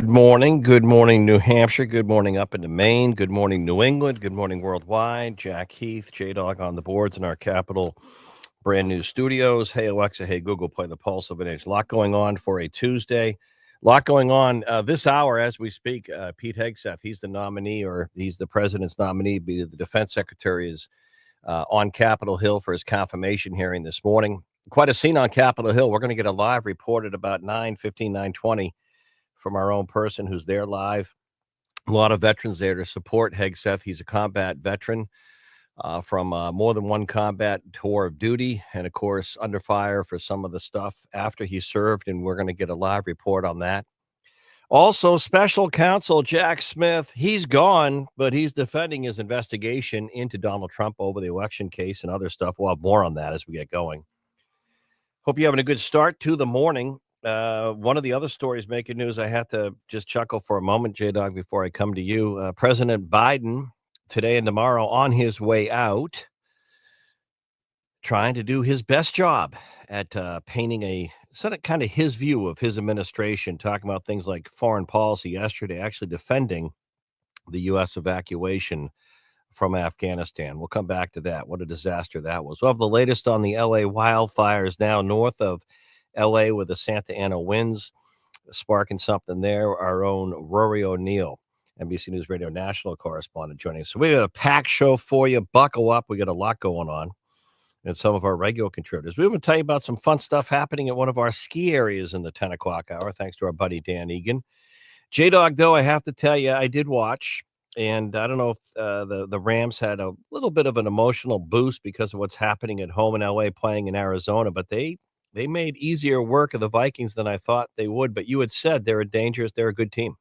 Good morning. Good morning, New Hampshire. Good morning up into Maine. Good morning, New England. Good morning, worldwide. Jack Heath, J Dog on the boards in our capital brand new studios. Hey, Alexa. Hey, Google, play the pulse of an age. A lot going on for a Tuesday. A lot going on this hour as we speak. Pete Hegseth, he's the nominee, or he's the president's nominee. The defense secretary is on Capitol Hill for his confirmation hearing this morning. Quite a scene on Capitol Hill. We're going to get a live report at about 9:15, 9:20 from our own person who's there live. A lot of veterans there to support Hegseth. He's a combat veteran from more than one combat tour of duty, and of course, under fire for some of the stuff after he served. And we're going to get a live report on that. Also, special counsel Jack Smith, he's gone, but he's defending his investigation into Donald Trump over the election case and other stuff. We'll have more on that as we get going. Hope you're having a good start to the morning. One of the other stories making news, I have to just chuckle for a moment, J-Dog, before I come to you. President Biden, today and tomorrow, on his way out, trying to do his best job at painting a sort of kind of his view of his administration, talking about things like foreign policy yesterday, actually defending the U.S. evacuation from Afghanistan. We'll come back to that. What a disaster that was. We'll have the latest on the L.A. wildfires now north of L.A. with the Santa Ana winds sparking something there. Our own Rory O'Neill, NBC News Radio national correspondent, joining us. So we got a packed show for you. Buckle up. We got a lot going on. And some of our regular contributors. We will tell you about some fun stuff happening at one of our ski areas in the 10 o'clock hour, thanks to our buddy Dan Egan. J-Dog, though, I have to tell you, I did watch, and I don't know if the Rams had a little bit of an emotional boost because of what's happening at home in L.A. playing in Arizona, but they made easier work of the Vikings than I thought they would. But you had said they're dangerous, they're a good team.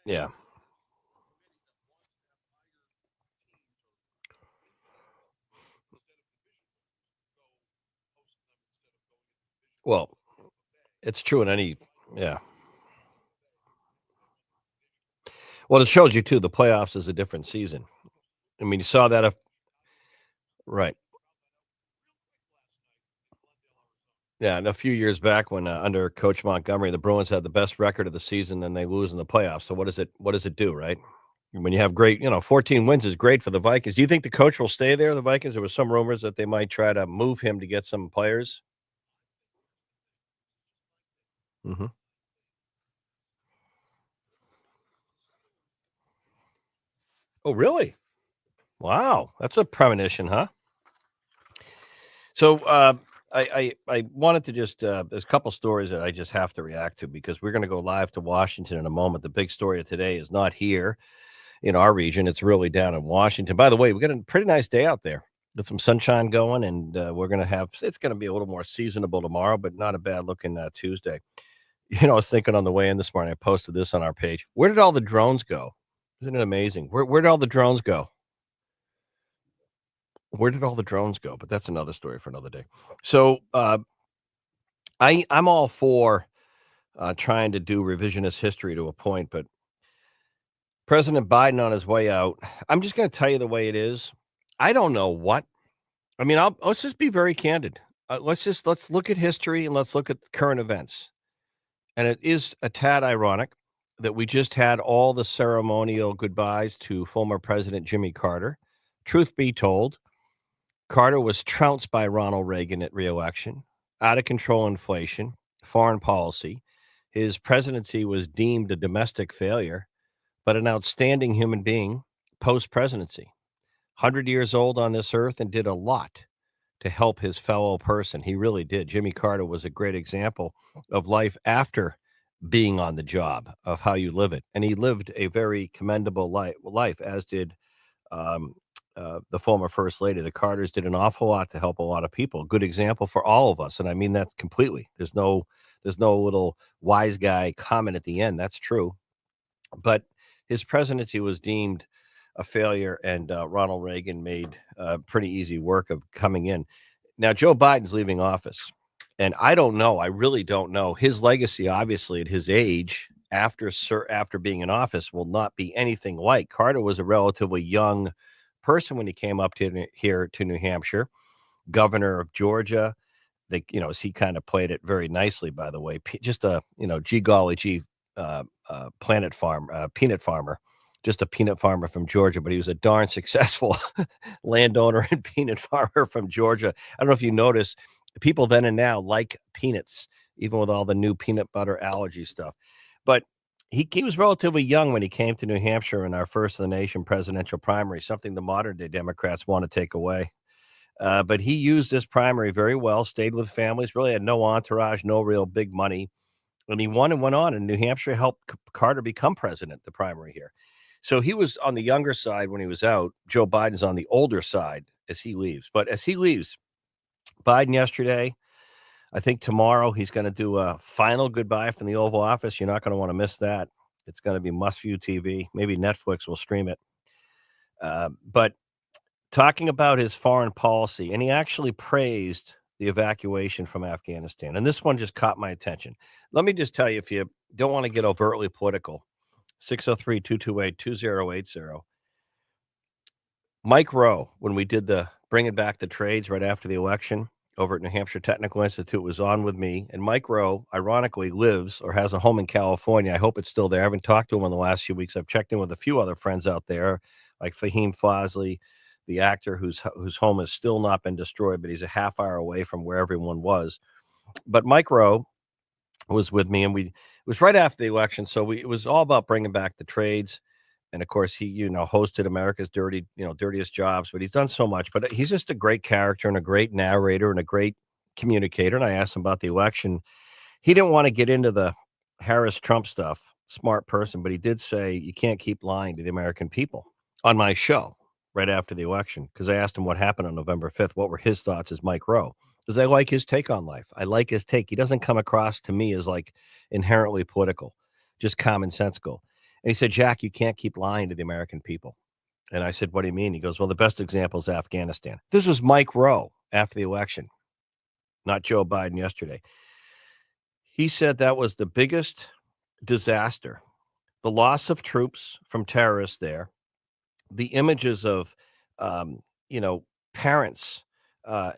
Yeah. Well, it's true in any, yeah. Well, it shows you, too, the playoffs is a different season. I mean, you saw that. Right. Yeah, and a few years back when under Coach Montgomery, the Bruins had the best record of the season, then they lose in the playoffs. So what does it do, right? When you have great, 14 wins is great for the Vikings. Do you think the coach will stay there, the Vikings? There was some rumors that they might try to move him to get some players. Hmm. Oh, really? Wow, that's a premonition, huh? So I wanted to just there's a couple stories that I just have to react to because we're going to go live to Washington in a moment. The big story of today is not here in our region. It's really down in Washington. By the way, we got a pretty nice day out there. Got some sunshine going, and we're going to have it's going to be a little more seasonable tomorrow, but not a bad looking Tuesday. I was thinking on the way in this morning, I posted this on our page. Where did all the drones go? Isn't it amazing? Where did all the drones go? Where did all the drones go? But that's another story for another day. So I'm all for trying to do revisionist history to a point, but President Biden on his way out, I'm just going to tell you the way it is. I don't know what. I mean, let's just be very candid. Let's look at history and let's look at current events. And it is a tad ironic that we just had all the ceremonial goodbyes to former President Jimmy Carter. Truth be told, Carter was trounced by Ronald Reagan at reelection, out of control inflation, foreign policy. His presidency was deemed a domestic failure, but an outstanding human being post presidency. 100 years old on this earth and did a lot to help his fellow person. He really did. Jimmy Carter was a great example of life after being on the job, of how you live it. And he lived a very commendable life, as did the former first lady. The Carters did an awful lot to help a lot of people. Good example for all of us, and I mean that completely. There's no little wise guy comment at the end. That's true. But his presidency was deemed a failure, and Ronald Reagan made pretty easy work of coming in. Now, Joe Biden's leaving office, and I don't know. I really don't know. His legacy, obviously, at his age, after being in office, will not be anything like Carter. Was a relatively young person when he came up to here to New Hampshire, governor of Georgia. As he kind of played it very nicely, by the way. Just a, gee golly gee, peanut farmer, just a peanut farmer from Georgia, but he was a darn successful landowner and peanut farmer from Georgia. I don't know if you notice, people then and now like peanuts, even with all the new peanut butter allergy stuff. But he was relatively young when he came to New Hampshire in our first of the nation presidential primary, something the modern day Democrats want to take away. But he used this primary very well, stayed with families, really had no entourage, no real big money. And he won and went on. And New Hampshire helped Carter become president, the primary here. So he was on the younger side when he was out. Joe Biden's on the older side as he leaves. But as he leaves, Biden yesterday, I think tomorrow he's going to do a final goodbye from the Oval Office. You're not going to want to miss that. It's going to be must-view TV. Maybe Netflix will stream it. But talking about his foreign policy, and he actually praised the evacuation from Afghanistan. And this one just caught my attention. Let me just tell you, if you don't want to get overtly political, 603-228-2080. Mike Rowe, when we did the bringing back the trades right after the election over at New Hampshire Technical Institute, was on with me. And Mike Rowe, ironically, lives or has a home in California. I hope it's still there. I haven't talked to him in the last few weeks. I've checked in with a few other friends out there, like Fahim Fazli, the actor whose home has still not been destroyed, but he's a half hour away from where everyone was. But Mike Rowe was with me, and it was right after the election, so it was all about bringing back the trades. And of course, he hosted America's dirtiest jobs, but he's done so much. But he's just a great character and a great narrator and a great communicator. And I asked him about the election. He didn't want to get into the Harris Trump stuff. Smart person, but he did say you can't keep lying to the American people on my show right after the election, because I asked him what happened on November 5th. What were his thoughts as Mike Rowe? Because I like his take on life. I like his take. He doesn't come across to me as like inherently political, just commonsensical. And he said, Jack, you can't keep lying to the American people. And I said, what do you mean? He goes, well, the best example is Afghanistan. This was Mike Rowe after the election, not Joe Biden yesterday. He said that was the biggest disaster, the loss of troops from terrorists there, the images of, parents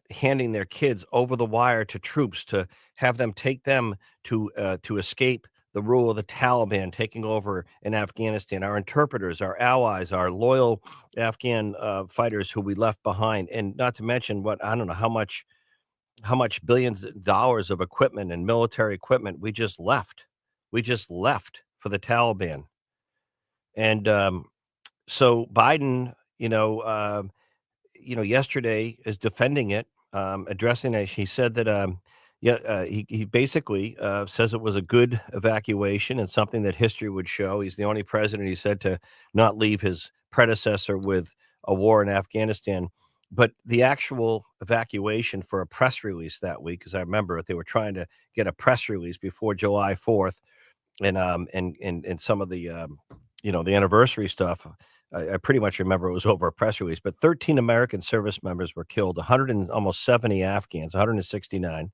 handing their kids over the wire to troops to have them take them to escape the rule of the Taliban taking over in Afghanistan. Our interpreters, our allies, our loyal Afghan fighters who we left behind, and not to mention I don't know how much billions of dollars of equipment and military equipment we just left. We just left for the Taliban, and so Biden, yesterday is defending it, addressing it. He said that, he basically says it was a good evacuation and something that history would show. He's the only president, he said, to not leave his predecessor with a war in Afghanistan. But the actual evacuation for a press release that week, because I remember it, they were trying to get a press release before July 4th, and some of the the anniversary stuff. I pretty much remember it was over a press release, but 13 American service members were killed, 100 and almost 70 Afghans, 169.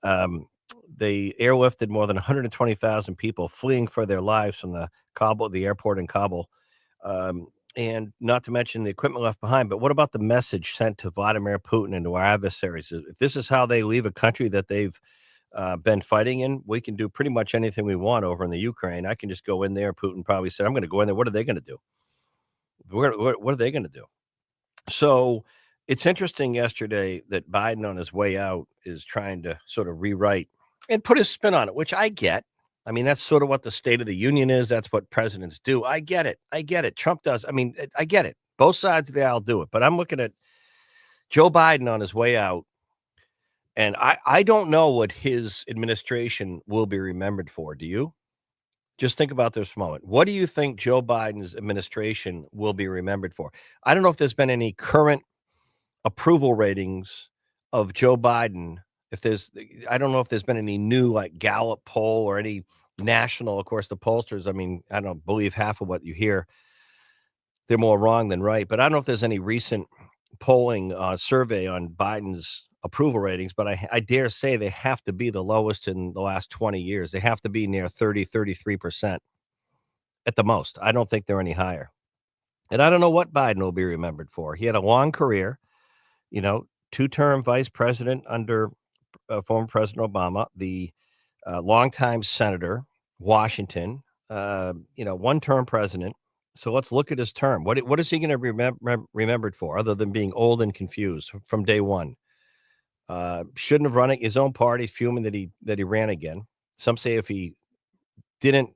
They airlifted more than 120,000 people fleeing for their lives from the airport in Kabul. And not to mention the equipment left behind. But what about the message sent to Vladimir Putin and to our adversaries? If this is how they leave a country that they've been fighting in, we can do pretty much anything we want over in the Ukraine. I can just go in there. Putin probably said, I'm going to go in there. What are they going to do? What are they going to do? So it's interesting yesterday that Biden on his way out is trying to sort of rewrite and put his spin on it, which I get. I mean, that's sort of what the State of the Union is. That's what presidents do. I get it. Trump does. I mean, I get it. Both sides of the aisle do it. But I'm looking at Joe Biden on his way out, and I don't know what his administration will be remembered for. Do you? Just think about this for a moment. What do you think Joe Biden's administration will be remembered for? I don't know if there's been any current approval ratings of Joe Biden. If there's, I don't know if there's been any new like Gallup poll or any national. Of course, the pollsters. I mean, I don't believe half of what you hear. They're more wrong than right. But I don't know if there's any recent polling survey on Biden's approval ratings. But I dare say they have to be the lowest in the last 20 years. They have to be near 33% at the most. I don't think they're any higher. And I don't know what Biden will be remembered for. He had a long career, two-term vice president under former President Obama, the longtime senator, Washington, one-term president. So let's look at his term. What is he going to be remembered for, other than being old and confused from day one? Shouldn't have run his own party, fuming that he ran again. Some say if he didn't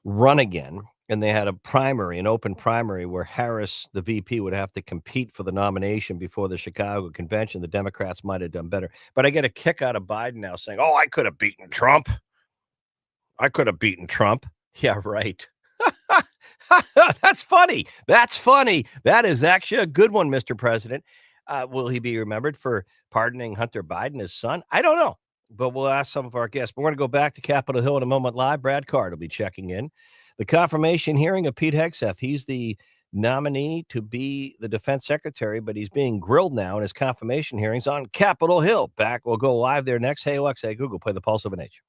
run again and they had a primary, an open primary where Harris, the VP, would have to compete for the nomination before the Chicago convention, the Democrats might have done better. But I get a kick out of Biden now saying, "Oh, I could have beaten Trump. I could have beaten Trump." Yeah, right. That's funny. That's funny. That is actually a good one, Mr. President. Will he be remembered for pardoning Hunter Biden, his son? I don't know, but we'll ask some of our guests. We're going to go back to Capitol Hill in a moment live. Brad Card will be checking in. The confirmation hearing of Pete Hegseth. He's the nominee to be the defense secretary, but he's being grilled now in his confirmation hearings on Capitol Hill. We'll go live there next. Hey, Alexa, hey, Google, play the Pulse of an Age.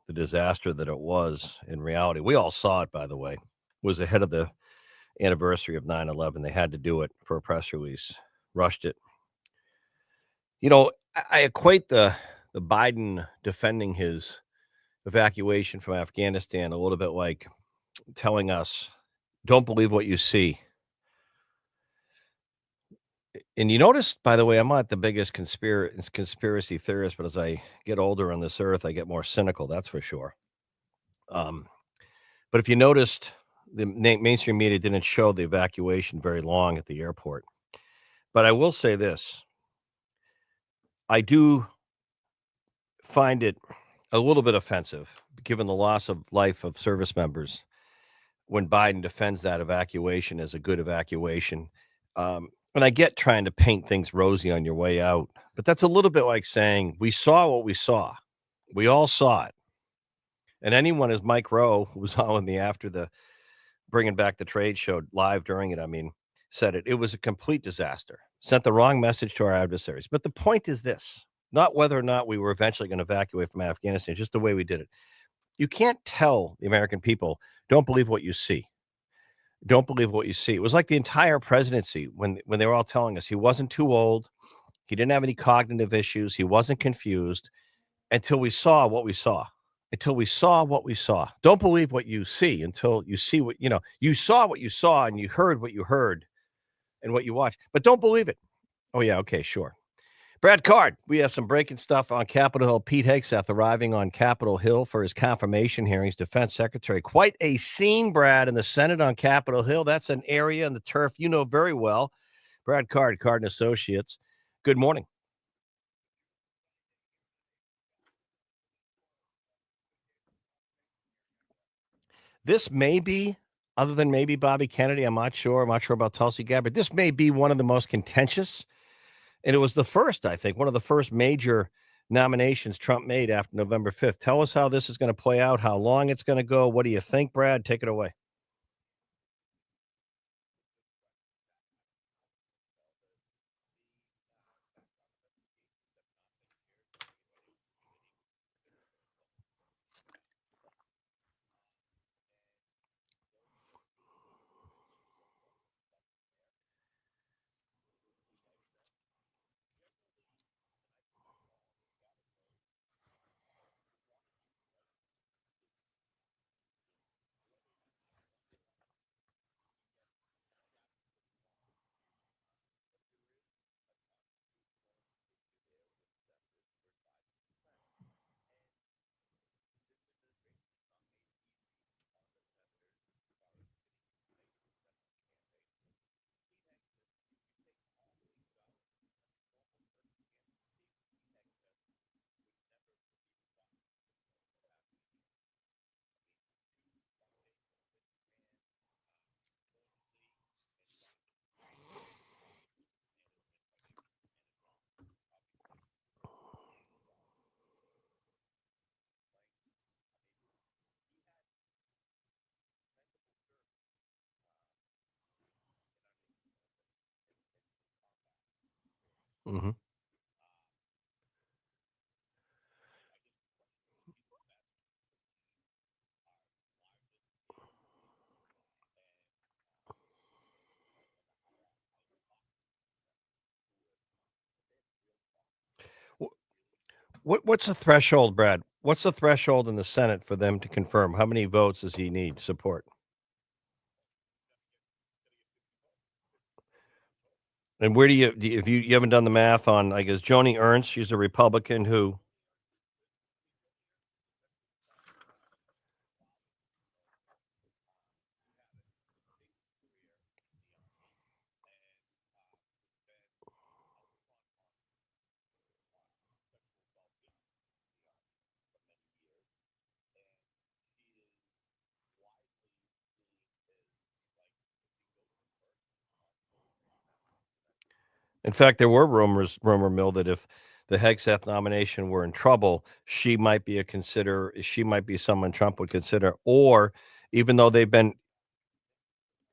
the disaster that it was in reality. We all saw it, by the way. It was ahead of the anniversary of 9/11. They had to do it for a press release. Rushed it. I equate the Biden defending his evacuation from Afghanistan a little bit like telling us, "Don't believe what you see." And you notice, by the way, I'm not the biggest conspiracy theorist, but as I get older on this earth, I get more cynical, that's for sure. Um, but if you noticed, the mainstream media didn't show the evacuation very long at the airport. But I will say this, I do find it a little bit offensive, given the loss of life of service members, when Biden defends that evacuation as a good evacuation. And I get trying to paint things rosy on your way out, but that's a little bit like saying, we saw what we saw. We all saw it. And anyone, as Mike Rowe, who was on with me after the bringing back the trade show live during it, said it. It was a complete disaster. Sent the wrong message to our adversaries. But the point is this, not whether or not we were eventually going to evacuate from Afghanistan, just the way we did it. You can't tell the American people, don't believe what you see. Don't believe what you see. It was like the entire presidency when they were all telling us he wasn't too old, he didn't have any cognitive issues, he wasn't confused until we saw what we saw. Until we saw what we saw. Don't believe what you see until you see you saw what you saw and you heard what you heard and what you watched. But don't believe it. Oh yeah, okay, sure. Brad Card, we have some breaking stuff on Capitol Hill. Pete Hegseth arriving on Capitol Hill for his confirmation hearings. Defense Secretary. Quite a scene, Brad, in the Senate on Capitol Hill. That's an area in the turf you know very well. Brad Card, Card and Associates. Good morning. This may be, other than maybe Bobby Kennedy, I'm not sure. I'm not sure about Tulsi Gabbard. This may be one of the most contentious. And it was the first, I think, one of the first major nominations Trump made after November 5th. Tell us how this is going to play out, how long it's going to go. What do you think, Brad? Take it away. Mm-hmm. What's the threshold, Brad? What's the threshold in the Senate for them to confirm? How many votes does he need support? And where if you haven't done the math on, I guess, Joni Ernst, she's a Republican who. In fact, there were rumor mill that if the Hegseth nomination were in trouble, she might be someone Trump would consider. Or even though they've been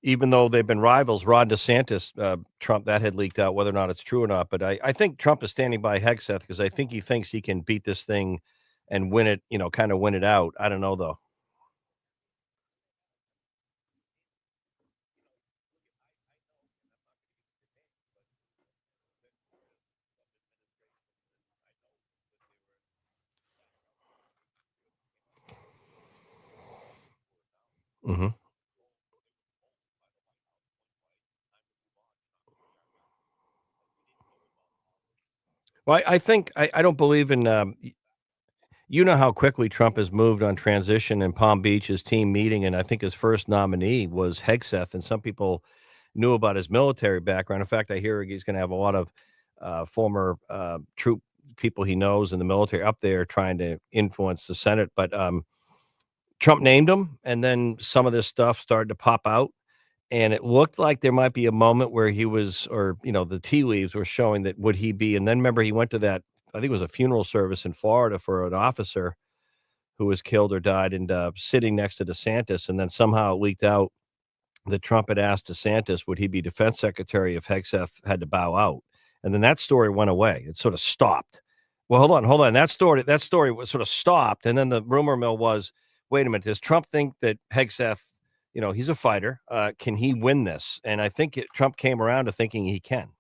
even though they've been rivals, Ron DeSantis, Trump, that had leaked out whether or not it's true or not. But I think Trump is standing by Hegseth because I think he thinks he can beat this thing and win it, kind of win it out. I don't know though. Mhm. Well, I think I don't believe in, you know how quickly Trump has moved on transition in Palm Beach, his team meeting, and I think his first nominee was Hegseth, and some people knew about his military background. In fact, I hear he's gonna have a lot of, former, troop people he knows in the military up there trying to influence the Senate, but, Trump named him, and then some of this stuff started to pop out, and it looked like there might be a moment where he was or, the tea leaves were showing that would he be and then remember he went to that I think it was a funeral service in Florida for an officer who was killed or died and, sitting next to DeSantis, and then somehow it leaked out that Trump had asked DeSantis would he be defense secretary if Hegseth had to bow out, and then that story went away. It sort of stopped. Well, hold on. That story was sort of stopped, and then the rumor mill was, wait a minute, does Trump think that Hegseth, he's a fighter, can he win this? And I think Trump came around to thinking he can.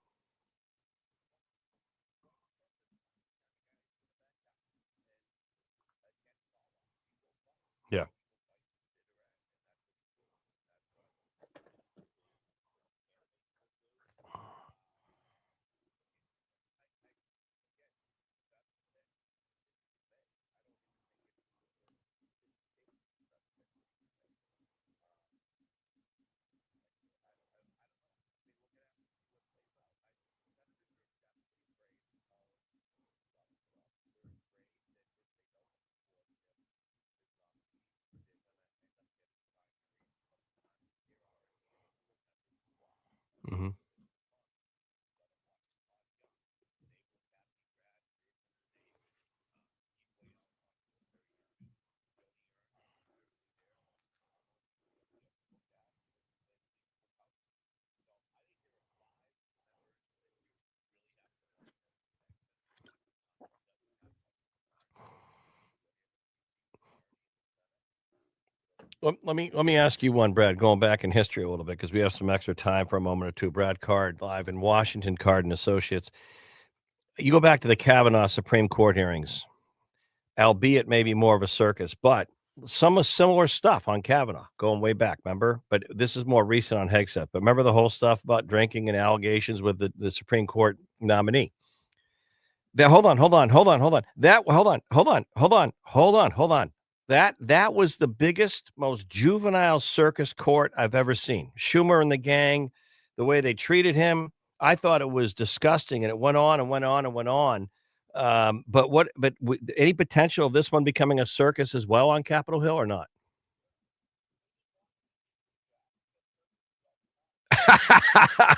Yeah. Mhm. Let me ask you one, Brad, going back in history a little bit because we have some extra time for a moment or two. Brad Card, live in Washington, Card and Associates. You go back to the Kavanaugh Supreme Court hearings, albeit maybe more of a circus, but some of similar stuff on Kavanaugh going way back, remember? But this is more recent on Hegseth. But remember the whole stuff about drinking and allegations with the Supreme Court nominee? Hold on. Hold on. That was the biggest, most juvenile circus court I've ever seen. Schumer and the gang, the way they treated him, I thought it was disgusting, and it went on and went on and went on. Any potential of this one becoming a circus as well on Capitol Hill or not?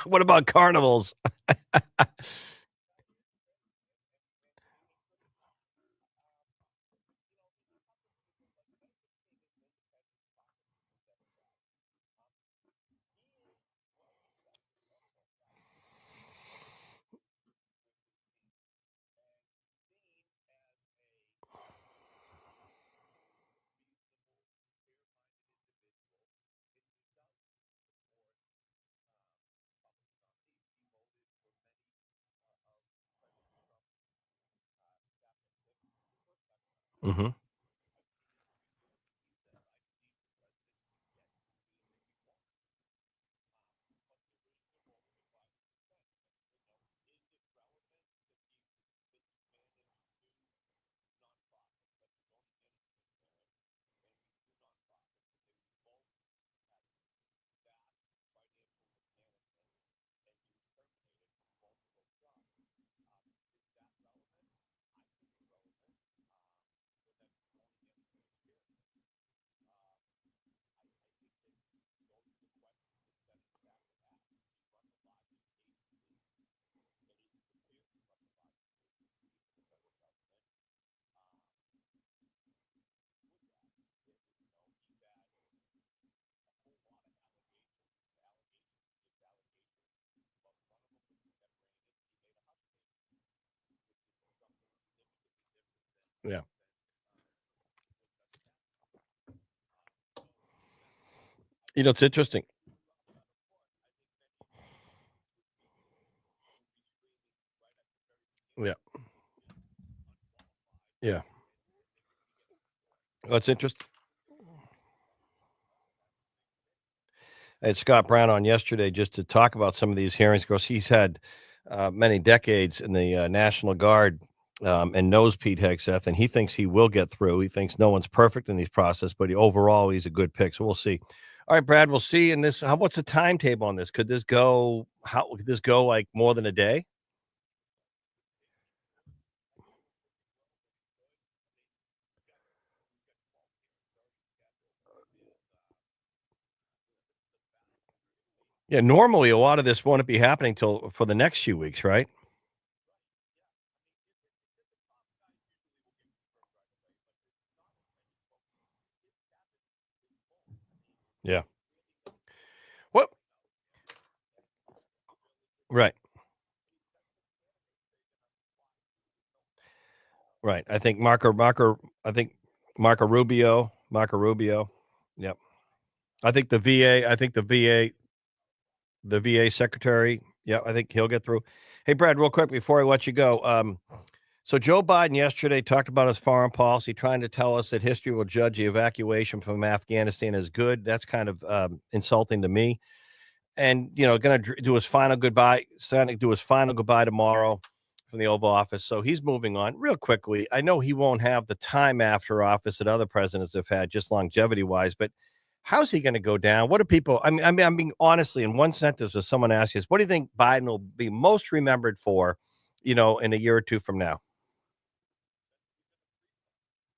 What about carnivals? Mhm, yeah. It's interesting. Yeah, yeah. Well, it's interesting. I had Scott Brown on yesterday just to talk about some of these hearings. Of course, he's had many decades in the National Guard and knows Pete Hegseth, and he thinks he will get through. He thinks no one's perfect in these process, but overall, he's a good pick. So we'll see. All right, Brad, we'll see. In this, what's the timetable on this? Could this go? How could this go? Like more than a day? Yeah, normally a lot of this won't be happening till for the next few weeks, right? Yeah. What? Right. Right. I think Marco Rubio. Yep. I think the VA secretary. Yeah, I think he'll get through. Hey, Brad, real quick before I let you go. So Joe Biden yesterday talked about his foreign policy, trying to tell us that history will judge the evacuation from Afghanistan as good. That's kind of insulting to me. And going to do his final goodbye, do his final goodbye tomorrow from the Oval Office. So he's moving on real quickly. I know he won't have the time after office that other presidents have had, just longevity wise. But how's he going to go down? What do people? I mean, honestly, in one sentence, if someone asks you, what do you think Biden will be most remembered for? In a year or two from now.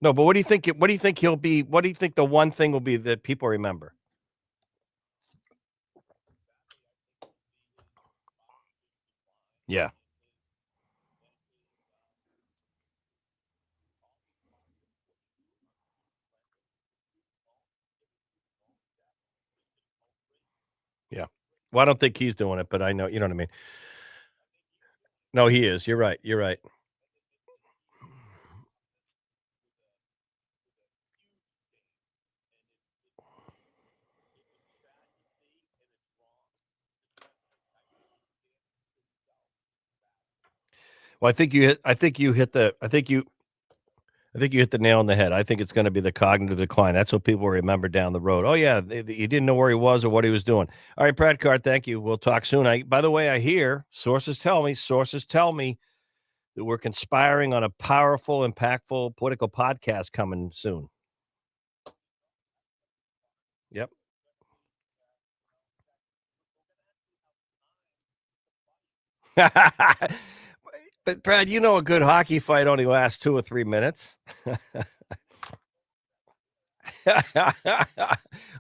No, but what do you think? What do you think he'll be? What do you think the one thing will be that people remember? Yeah, yeah. Well, I don't think he's doing it, but I know you know what I mean. No, he is. You're right. You're right. Well, I think you hit the nail on the head. I think it's gonna be the cognitive decline. That's what people remember down the road. "Oh, yeah, he didn't know where he was or what he was doing." All right, Brad Card, thank you. We'll talk soon. By the way, I hear sources tell me that we're conspiring on a powerful, impactful political podcast coming soon. Yep. But Brad, a good hockey fight only lasts 2 or 3 minutes. All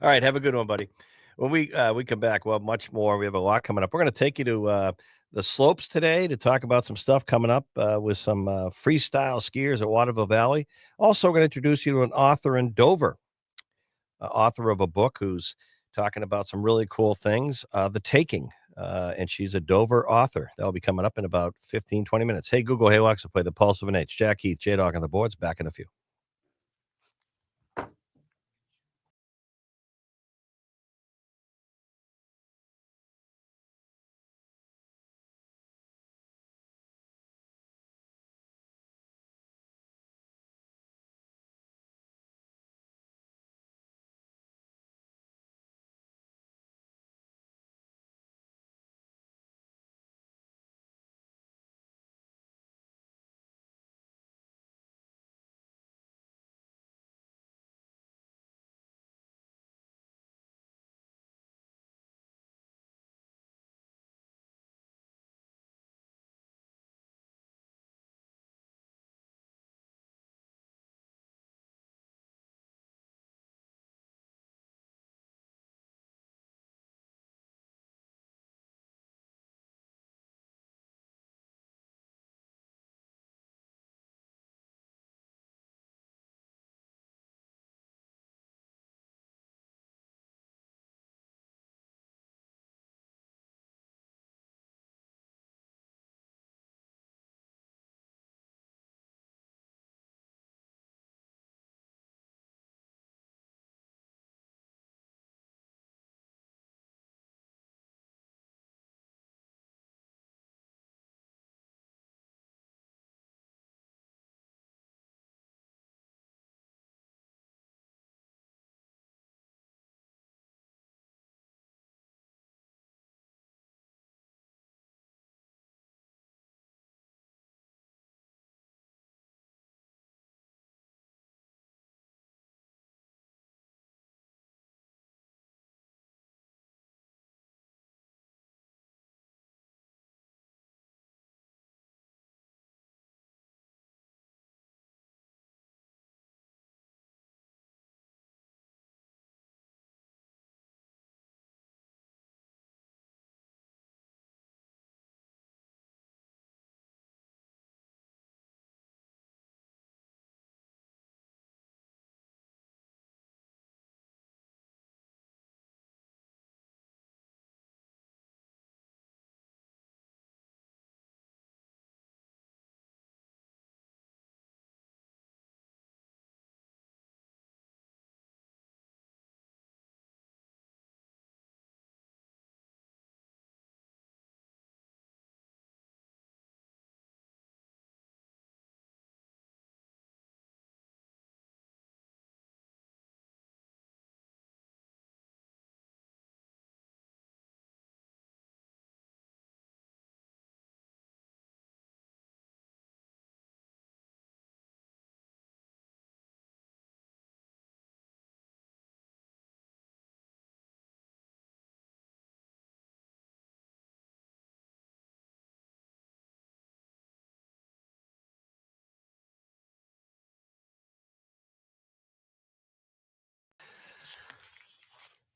right, have a good one, buddy. When we come back, we'll have much more. We have a lot coming up. We're going to take you to the slopes today to talk about some stuff coming up with some freestyle skiers at Waterville Valley. Also, we're going to introduce you to an author in Dover, author of a book who's talking about some really cool things. The Taking, and she's a Dover author. That'll be coming up in about 15, 20 minutes. Hey, Google, hey, Alexa, play the Pulse of an H. Jack Heath, J Dog on the boards. Back in a few.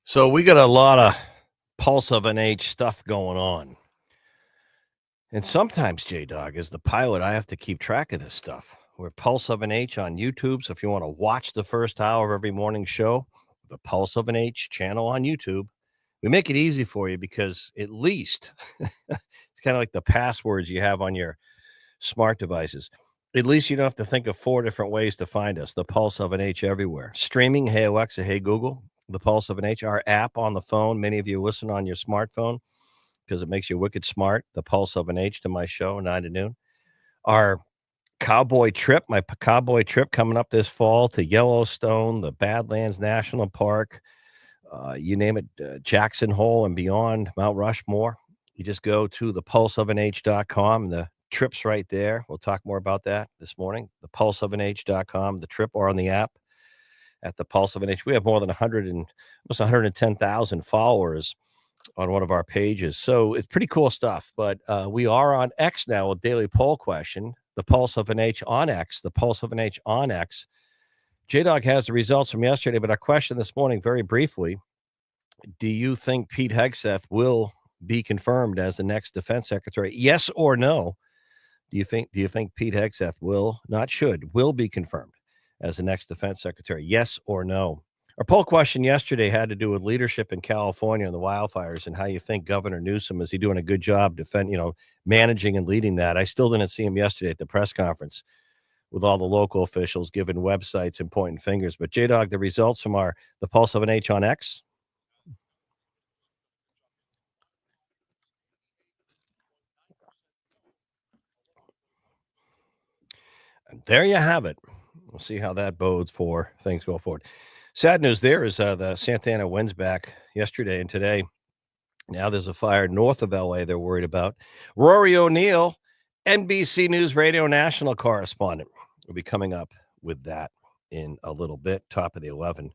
So we got a lot of pulse of an H stuff going on. And sometimes, J Dog, as the pilot, I have to keep track of this stuff. We're Pulse of an H on YouTube. So if you want to watch the first hour of every morning show, the Pulse of an H channel on YouTube, we make it easy for you because at least it's kind of like the passwords you have on your smart devices. At least you don't have to think of 4 different ways to find us. The Pulse of an H everywhere. Streaming, hey Alexa, hey Google, the Pulse of an H, our app on the phone. Many of you listen on your smartphone because it makes you wicked smart. The Pulse of an H to my show, 9 to noon. Our cowboy trip, my cowboy trip coming up this fall to Yellowstone, the Badlands National Park, you name it, Jackson Hole and beyond, Mount Rushmore. You just go to thepulseofanh.com. The trip's right there. We'll talk more about that this morning. Thepulseofanh.com, the trip, or on the app at the Pulse of an H. We have more than 100 and almost 110,000 followers on one of our pages. So it's pretty cool stuff. But we are on X now, a daily poll question, the Pulse of an H on X, the Pulse of an H on X. J-Dog has the results from yesterday, but our question this morning, very briefly, do you think Pete Hegseth will be confirmed as the next defense secretary? Yes or no? Do you think Pete Hegseth will be confirmed as the next defense secretary? Yes or no? Our poll question yesterday had to do with leadership in California and the wildfires and how you think Governor Newsom, is he doing a good job managing and leading that? I still didn't see him yesterday at the press conference with all the local officials giving websites and pointing fingers. But J-Dog, the results from the Pulse of an H on X. And there you have it. We'll see how that bodes for things go forward. Sad news there is the Santa Ana winds back yesterday and today. Now there's a fire north of LA they're worried about. Rory O'Neill, NBC News Radio national correspondent, will be coming up with that in a little bit, top of the 11.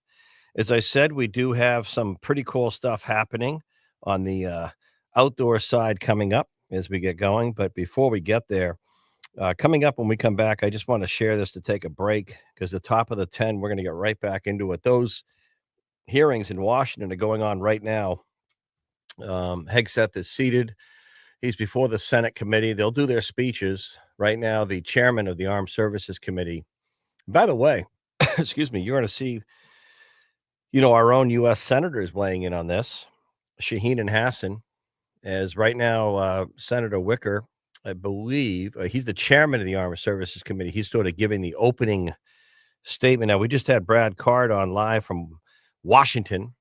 As I said, we do have some pretty cool stuff happening on the outdoor side coming up as we get going. But before we get there, coming up when we come back, I just want to share this to take a break because the top of the 10, we're going to get right back into it. Those hearings in Washington are going on right now. Hegseth is seated. He's before the Senate committee. They'll do their speeches. Right now, the chairman of the Armed Services Committee, by the way, excuse me, you're going to see, our own U.S. senators weighing in on this. Shaheen and Hassan, as right now, Senator Wicker, I believe, he's the chairman of the Armed Services Committee. He's sort of giving the opening statement. Now, we just had Brad Card on live from Washington.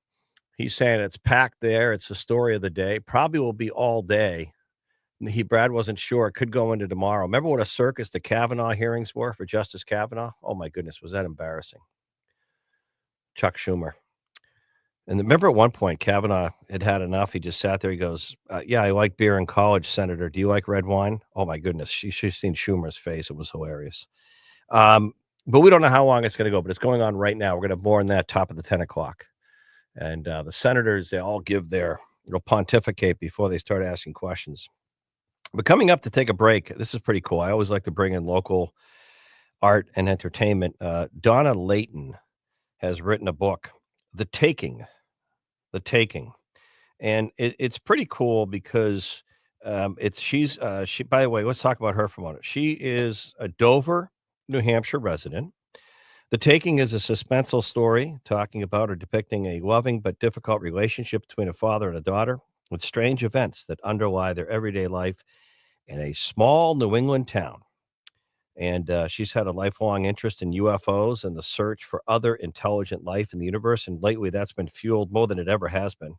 He's saying it's packed there. It's the story of the day. Probably will be all day. Brad wasn't sure. It could go into tomorrow. Remember what a circus the Kavanaugh hearings were for Justice Kavanaugh? Oh, my goodness. Was that embarrassing? Chuck Schumer. And remember at one point, Kavanaugh had enough. He just sat there. He goes, yeah, I like beer in college, Senator. Do you like red wine? Oh, my goodness. She's seen Schumer's face. It was hilarious. But we don't know how long it's going to go, but it's going on right now. We're going to have more on that top of the 10 o'clock. And the senators, they all give their pontificate before they start asking questions. But coming up to take a break, this is pretty cool. I always like to bring in local art and entertainment. Donna Layton has written a book, The Taking. And it's pretty cool because she, by the way, let's talk about her for a moment. She is a Dover, New Hampshire resident. The Taking is a suspenseful story talking about or depicting a loving but difficult relationship between a father and a daughter with strange events that underlie their everyday life in a small New England town. And she's had a lifelong interest in UFOs and the search for other intelligent life in the universe. And lately, that's been fueled more than it ever has been.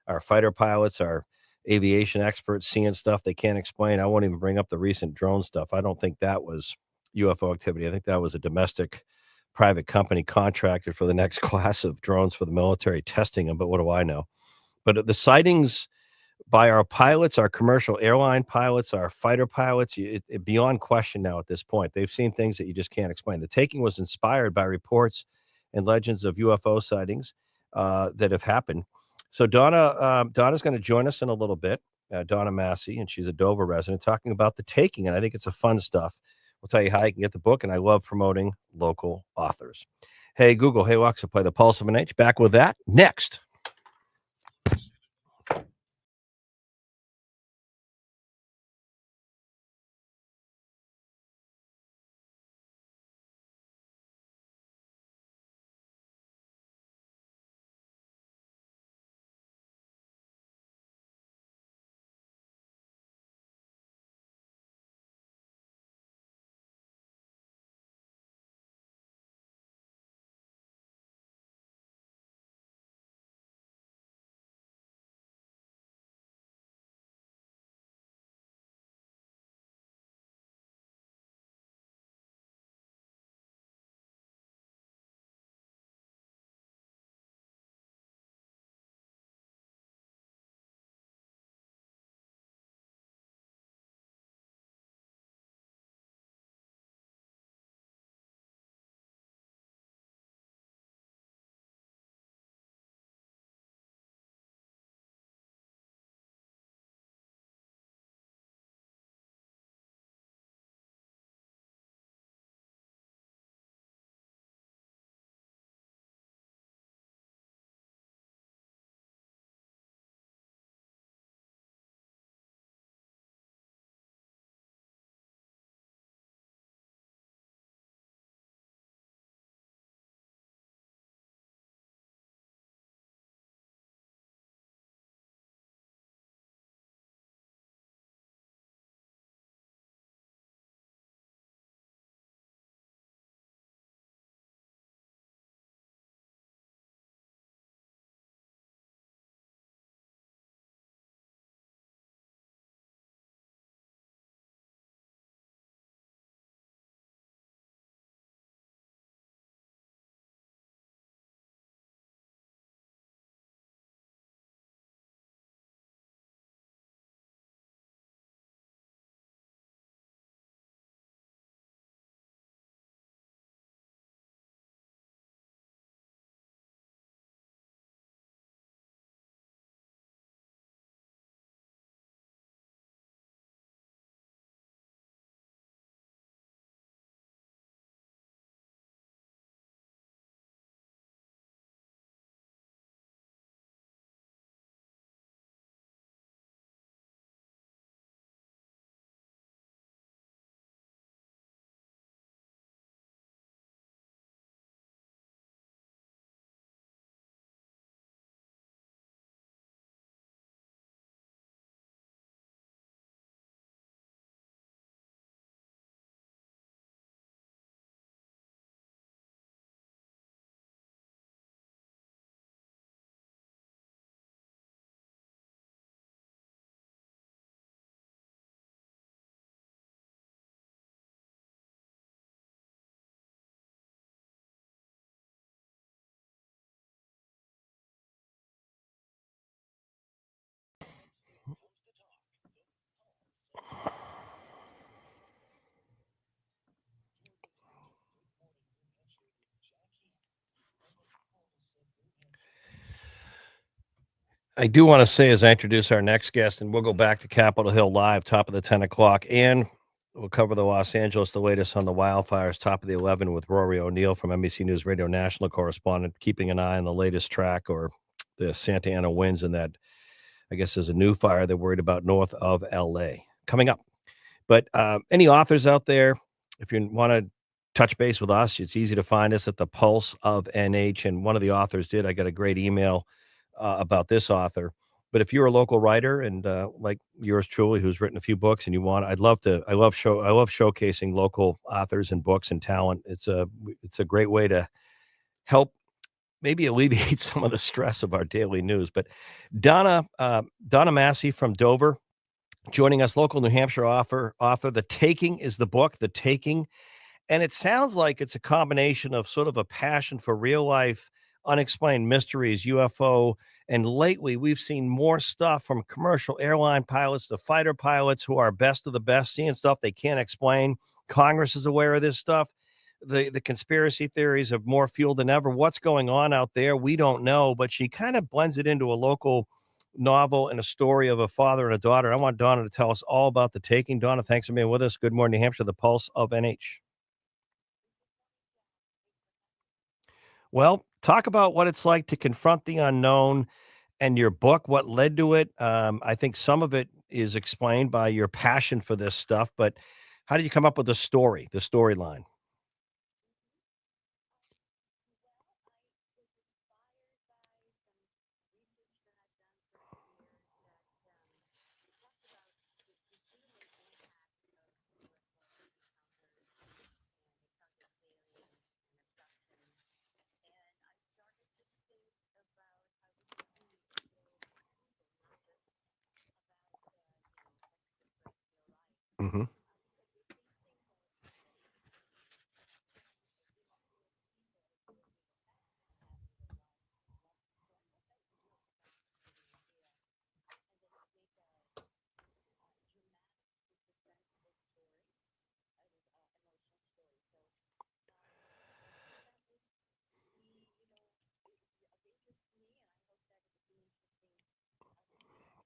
Our fighter pilots, our aviation experts seeing stuff they can't explain. I won't even bring up the recent drone stuff. I don't think that was UFO activity. I think that was a domestic private company contracted for the next class of drones for the military testing them. But what do I know? But the sightings by our pilots, our commercial airline pilots, our fighter pilots, it beyond question now at this point. They've seen things that you just can't explain. The Taking was inspired by reports and legends of UFO sightings that have happened. So Donna's going to join us in a little bit, Donna Massey, and she's a Dover resident, talking about The Taking, and I think it's a fun stuff. We'll tell you how you can get the book, and I love promoting local authors. Hey, Google, hey, Alexa, play the Pulse of an H. Back with that next. I do want to say as I introduce our next guest, and we'll go back to Capitol Hill Live, top of the 10 o'clock, and we'll cover the Los Angeles, the latest on the wildfires, top of the 11 with Rory O'Neill from NBC News Radio national correspondent, keeping an eye on the latest track or the Santa Ana winds and that, I guess, there's a new fire they're worried about north of LA. Coming up. But any authors out there, if you want to touch base with us, it's easy to find us at the Pulse of NH. And one of the authors did. I got a great email about this author. But if you're a local writer and like yours truly, who's written a few books, and you want, I'd love to. I love showcasing local authors and books and talent. It's a great way to help maybe alleviate some of the stress of our daily news. But Donna Massey from Dover joining us, local New Hampshire author. The Taking is the book, The Taking. And it sounds like it's a combination of sort of a passion for real life, unexplained mysteries, UFO. And lately, we've seen more stuff from commercial airline pilots to fighter pilots who are best of the best, seeing stuff they can't explain. Congress is aware of this stuff. The conspiracy theories have more fuel than ever. What's going on out there? We don't know, but she kind of blends it into a local novel and a story of a father and a daughter. I want Donna to tell us all about The Taking. Donna, thanks for being with us. Good morning, New Hampshire, the Pulse of NH. Well, talk about what it's like to confront the unknown and your book, what led to it. I think some of it is explained by your passion for this stuff, but how did you come up with the storyline? Mhm.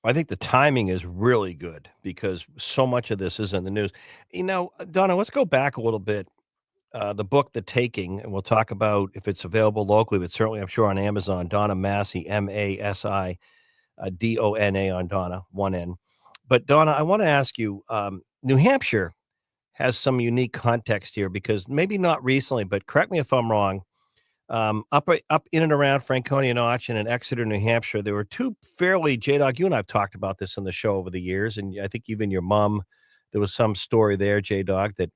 I think the timing is really good because so much of this is in the news. Donna, let's go back a little bit. The book, The Taking, and we'll talk about if it's available locally, but certainly I'm sure on Amazon. Donna Massey, Masi, Dona on Donna, one N. But Donna, I want to ask you, New Hampshire has some unique context here because maybe not recently, but correct me if I'm wrong. Up in and around Franconia Notch and in Exeter, New Hampshire, there were two fairly J Dog. You and I've talked about this on the show over the years, and I think even your mom, there was some story there, J Dog, that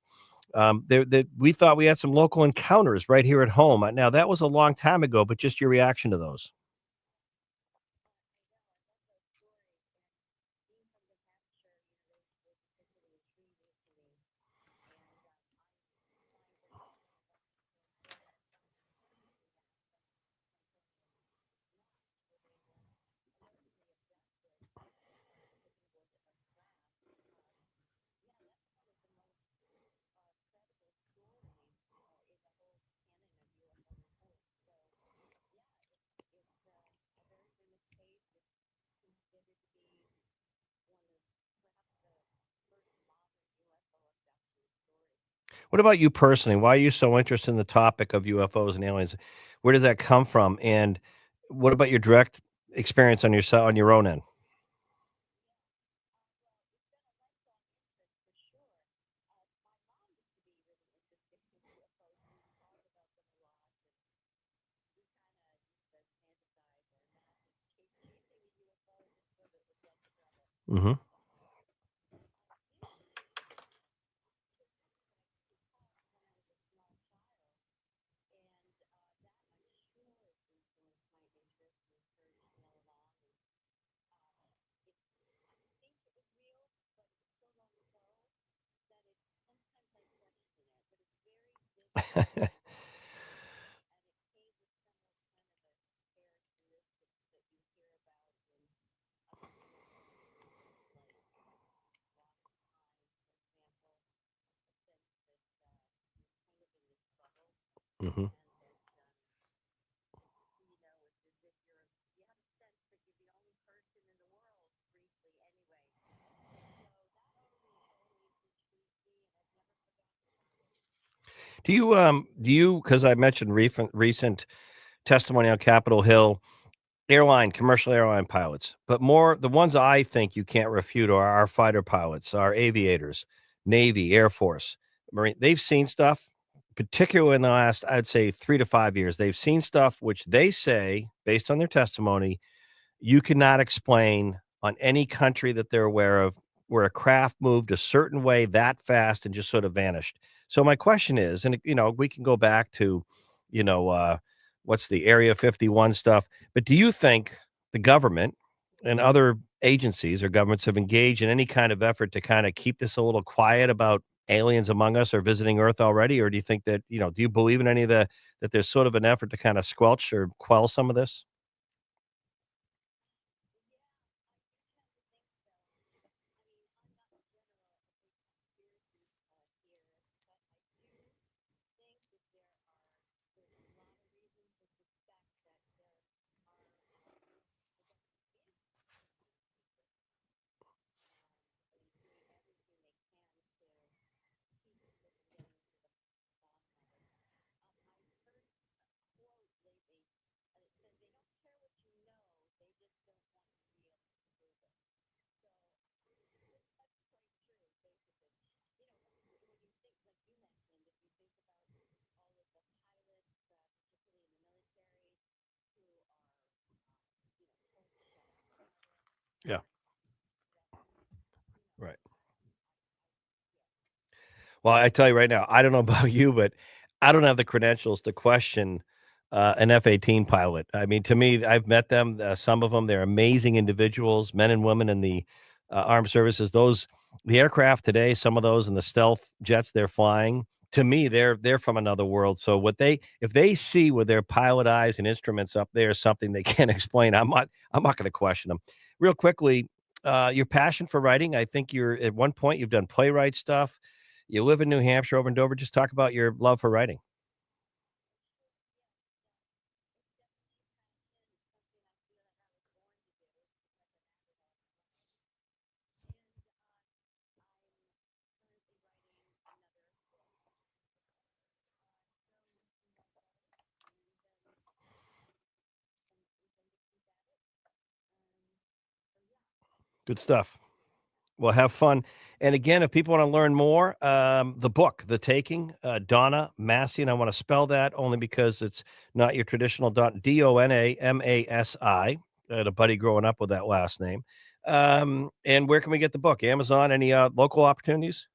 that we thought we had some local encounters right here at home. Now that was a long time ago, but just your reaction to those. What about you personally? Why are you so interested in the topic of UFOs and aliens? Where does that come from? And what about your direct experience on your own end? Mhm. Mhm. Because I mentioned recent testimony on Capitol Hill, commercial airline pilots, but more the ones I think you can't refute are our fighter pilots, our aviators, Navy, Air Force, Marine. They've seen stuff, particularly in the last, I'd say 3 to 5 years. They've seen stuff which they say, based on their testimony, you cannot explain on any country that they're aware of where a craft moved a certain way that fast and just sort of vanished. So my question is, and we can go back to, you know, uh, what's the Area 51 stuff, but do you think the government and other agencies or governments have engaged in any kind of effort to kind of keep this a little quiet about aliens among us or visiting Earth already? Or do you think that, do you believe in any of that there's sort of an effort to kind of squelch or quell some of this? Well, I tell you right now, I don't know about you, but I don't have the credentials to question an F-18 pilot. I mean, to me, I've met them. Some of them, they're amazing individuals, men and women in the armed services. The aircraft today, some of those and the stealth jets they're flying. To me, they're from another world. So if they see with their pilot eyes and instruments up there something they can't explain, I'm not going to question them. Real quickly, your passion for writing. I think you're at one point you've done playwright stuff. You live in New Hampshire over in Dover. Just talk about your love for writing. Good stuff. Well, have fun. And again, if people want to learn more, the book, The Taking, Donna Massey, and I want to spell that only because it's not your traditional Donamasi. I had a buddy growing up with that last name. And where can we get the book? Amazon? Any local opportunities?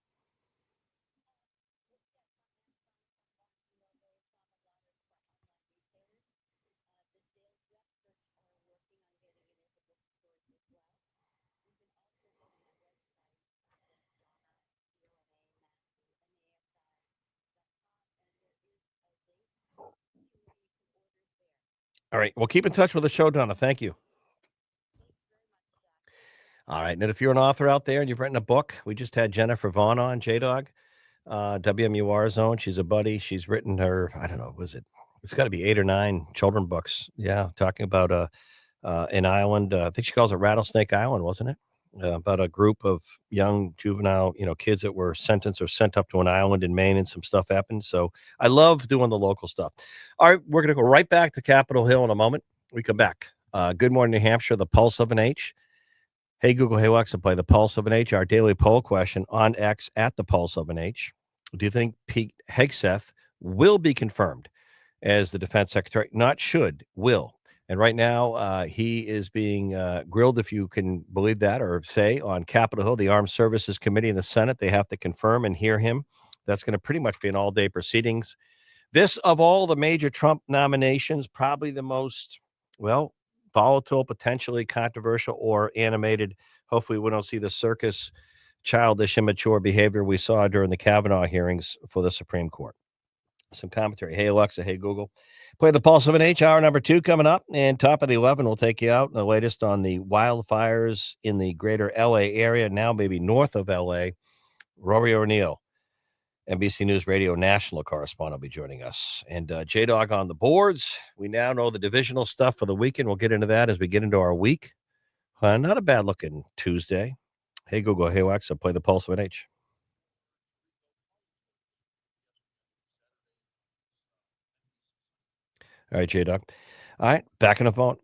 All right. Well, keep in touch with the show, Donna. Thank you. All right. And if you're an author out there and you've written a book, we just had Jennifer Vaughn on, J Dog. WMUR Zone. She's a buddy. She's written her, I don't know, was it? It's got to be 8 or 9 children books. Yeah, talking about an island. I think she calls it Rattlesnake Island, wasn't it? About a group of young juvenile, kids that were sentenced or sent up to an island in Maine, and some stuff happened. So I love doing the local stuff. All right, we're going to go right back to Capitol Hill in a moment. We come back. Good morning, New Hampshire. The pulse of an H. Hey, Google, hey, Alexa, play the Pulse of an H, our daily poll question on X at the Pulse of an H. Do you think Pete Hegseth will be confirmed as the defense secretary? Not should, will. And right now, he is being grilled, if you can believe that, or say on Capitol Hill, the Armed Services Committee in the Senate. They have to confirm and hear him. That's going to pretty much be an all day proceedings. This, of all the major Trump nominations, probably the most, well, volatile, potentially controversial, or animated. Hopefully, we don't see the circus, childish, immature behavior we saw during the Kavanaugh hearings for the Supreme Court. Some commentary. Hey, Alexa. Hey, Google. Play the Pulse of an H, hour number 2 coming up. And top of the 11, we'll take you out. The latest on the wildfires in the greater LA area, now maybe north of LA. Rory O'Neill, NBC News Radio national correspondent, will be joining us. And J Dog on the boards. We now know the divisional stuff for the weekend. We'll get into that as we get into our week. Not a bad looking Tuesday. Hey, Google. Hey, Alexa. Play the Pulse of an H. All right, J Dog. All right, back in a moment.